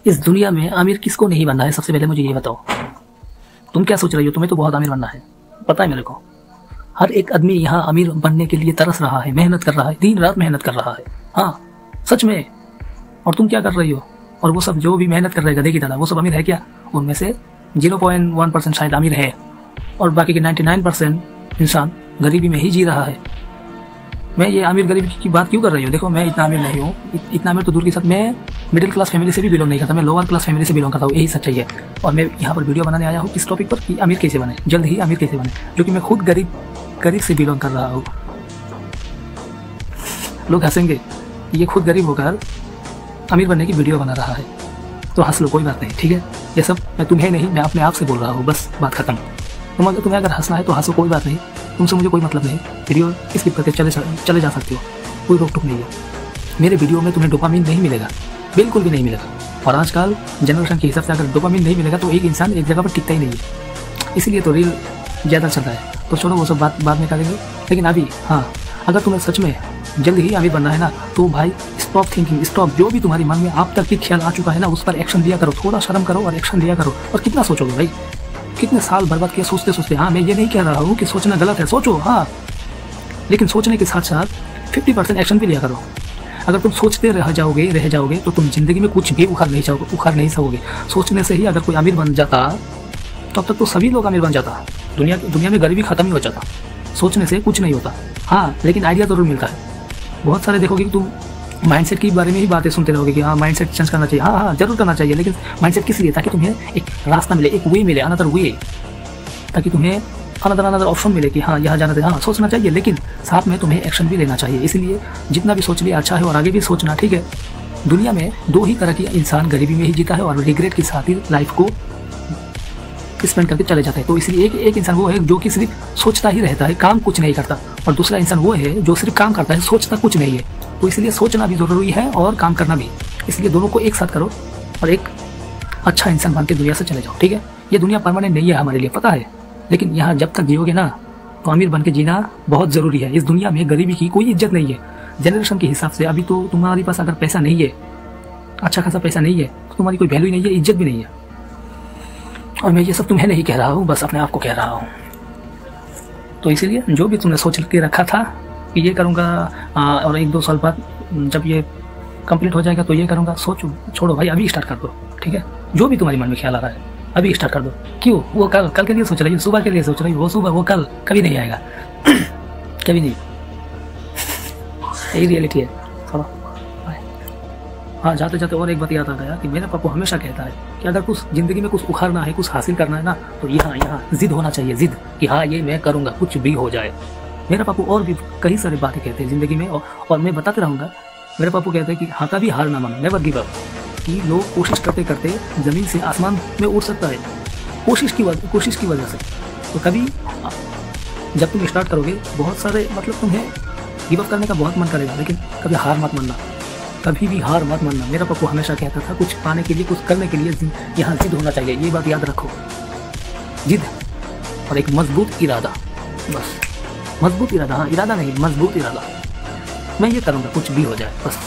इस दुनिया में अमीर किसको नहीं बनना है? सबसे पहले मुझे ये बताओ, तुम क्या सोच रही हो? तुम्हें तो बहुत अमीर बनना है, पता है मेरे को। हर एक आदमी यहाँ अमीर बनने के लिए तरस रहा है, मेहनत कर रहा है, दिन रात मेहनत कर रहा है। हाँ सच में। और तुम क्या कर रही हो? और वो सब जो भी मेहनत कर रहे गधे की तरह, वो सब अमीर है क्या? उनमें से 0.1% शायद अमीर है, और बाकी के 99% इंसान गरीबी में ही जी रहा है। मैं ये अमीर गरीब की बात क्यों कर रही हूँ? देखो मैं इतना अमीर नहीं हूँ, इतना अमीर तो दूर की साथ, मैं मिडिल क्लास फैमिली से भी बिलोंग नहीं करता, मैं लोअर क्लास फैमिली से बिलोंग करता हूँ, यही सच्चाई है। और मैं यहाँ पर वीडियो बनाने आया हूँ किस टॉपिक पर कि अमीर कैसे बने, जल्द ही अमीर कैसे बने, जो कि मैं खुद गरीब से बिलोंग कर रहा हूँ। लोग हंसेंगे, ये खुद गरीब होकर अमीर बनने की वीडियो बना रहा है, तो हंस लो, कोई बात नहीं, ठीक है। ये सब मैं तुम्हें नहीं, मैं अपने आप से बोल रहा हूँ, बस बात खत्म। तुम्हें अगर हंसना है तो हंसो, कोई बात नहीं, तुमसे मुझे कोई मतलब नहीं। वीडियो स्किप करके चले जा सकते हो, कोई रोक टोक नहीं है। मेरे वीडियो में तुम्हें डोपामिन नहीं मिलेगा, बिल्कुल भी नहीं मिलेगा। और आजकल जनरेशन के हिसाब से अगर डोपामिन नहीं मिलेगा तो एक इंसान एक जगह पर टिकता ही नहीं है, इसीलिए तो रील ज़्यादा चल रहा है। तो छोड़ो वो सब बात बाद में करेंगे, लेकिन अभी हाँ, अगर तुम्हें सच में जल्द ही अमीर बनना है ना, तो भाई स्टॉप थिंकिंग, स्टॉप। जो भी तुम्हारी मन में आप तक भी ख्याल आ चुका है ना, उस पर एक्शन लिया करो, थोड़ा शर्म करो और एक्शन लिया करो। और कितना सोचोगे भाई, कितने साल बर्बाद किया सोचते सोचते। हाँ मैं ये नहीं कह रहा हूँ कि सोचना गलत है, सोचो हाँ, लेकिन सोचने के साथ साथ 50% एक्शन भी लिया करो। अगर तुम सोचते रह जाओगे तो तुम जिंदगी में कुछ भी उखाड़ नहीं सकोगे। सोचने से ही अगर कोई अमीर बन जाता, तब तक तो सभी लोग अमीर बन जाता, दुनिया में गरीबी खत्म ही हो जाता। सोचने से कुछ नहीं होता, हाँ लेकिन आइडिया जरूर मिलता है। बहुत सारे देखोगे कि तुम माइंडसेट के बारे में ही बातें सुनते रहोगे कि हाँ माइंडसेट चेंज करना चाहिए, हाँ जरूर करना चाहिए, लेकिन माइंडसेट किस लिए? ताकि तुम्हें एक रास्ता मिले, एक वे मिले, अनदर वे, ताकि तुम्हें अनदर ऑप्शन मिले कि हाँ यहाँ जाना चाहिए। हाँ सोचना चाहिए, लेकिन साथ में तुम्हें एक्शन भी लेना चाहिए। इसलिए जितना भी सोच लिया अच्छा है, और आगे भी सोचना, ठीक है। दुनिया में दो ही तरह की इंसान गरीबी में ही जीता है और रिग्रेट के साथ ही लाइफ को स्पेंड करके चले जाते हैं। तो इसलिए एक इंसान वो है जो कि सिर्फ सोचता ही रहता है, काम कुछ नहीं करता, और दूसरा इंसान वो है जो सिर्फ काम करता है, सोचता कुछ नहीं है। तो इसलिए सोचना भी जरूरी है और काम करना भी, इसलिए दोनों को एक साथ करो और एक अच्छा इंसान बन के दुनिया से चले जाओ, ठीक है। ये दुनिया परमानेंट नहीं है हमारे लिए, पता है, लेकिन यहाँ जब तक जियोगे ना, तो अमीर बन के जीना बहुत ज़रूरी है। इस दुनिया में गरीबी की कोई इज्जत नहीं है जनरेशन के हिसाब से। अभी तो तुम्हारे पास अगर पैसा नहीं है, अच्छा खासा पैसा नहीं है, तो तुम्हारी कोई वैल्यू नहीं है, इज्जत भी नहीं है। और मैं ये सब तुम्हें नहीं कह रहा हूँ, बस अपने आप को कह रहा हूँ। तो इसीलिए जो भी तुमने सोच के रखा था कि ये करूँगा और 1-2 साल बाद जब ये कंप्लीट हो जाएगा तो ये करूँगा, छोड़ो भाई, अभी स्टार्ट कर दो, ठीक है। जो भी तुम्हारे मन में ख्याल आ रहा है अभी स्टार्ट कर दो। क्यों? वो कल के लिए सोच रही हो, सुबह के लिए सोच रही हो, वो सुबह वो कल कभी नहीं आएगा कभी नहीं। यही रियलिटी है। थोड़ा हाँ, जाते जाते और एक बात याद आ गया कि मेरा पापा हमेशा कहता है कि अगर कुछ जिंदगी में कुछ उखाड़ना है, कुछ हासिल करना है ना, तो यहाँ जिद होना चाहिए, जिद कि हाँ ये मैं करूँगा, कुछ भी हो जाए। मेरा पापू और भी कई सारी बातें कहते हैं ज़िंदगी में, और मैं बताते रहूँगा। मेरे पापू कहते हैं कि हाँ कभी हार ना मानो, नेवर गिव अप, कि लोग कोशिश करते करते ज़मीन से आसमान में उड़ सकता है कोशिश की वजह से। तो कभी जब तुम स्टार्ट करोगे, बहुत सारे मतलब तुम्हें गिव अप करने का बहुत मन करेगा, लेकिन कभी हार मत मानना, कभी भी हार मत मानना। मेरा पापू हमेशा कहता था कुछ पाने के लिए, कुछ करने के लिए यहाँ जिद होना चाहिए, ये बात याद रखो। जिद और एक मजबूत इरादा, बस मजबूत इरादा, हाँ इरादा नहीं, मजबूत इरादा। मैं ये करूँगा कुछ भी हो जाए, बस।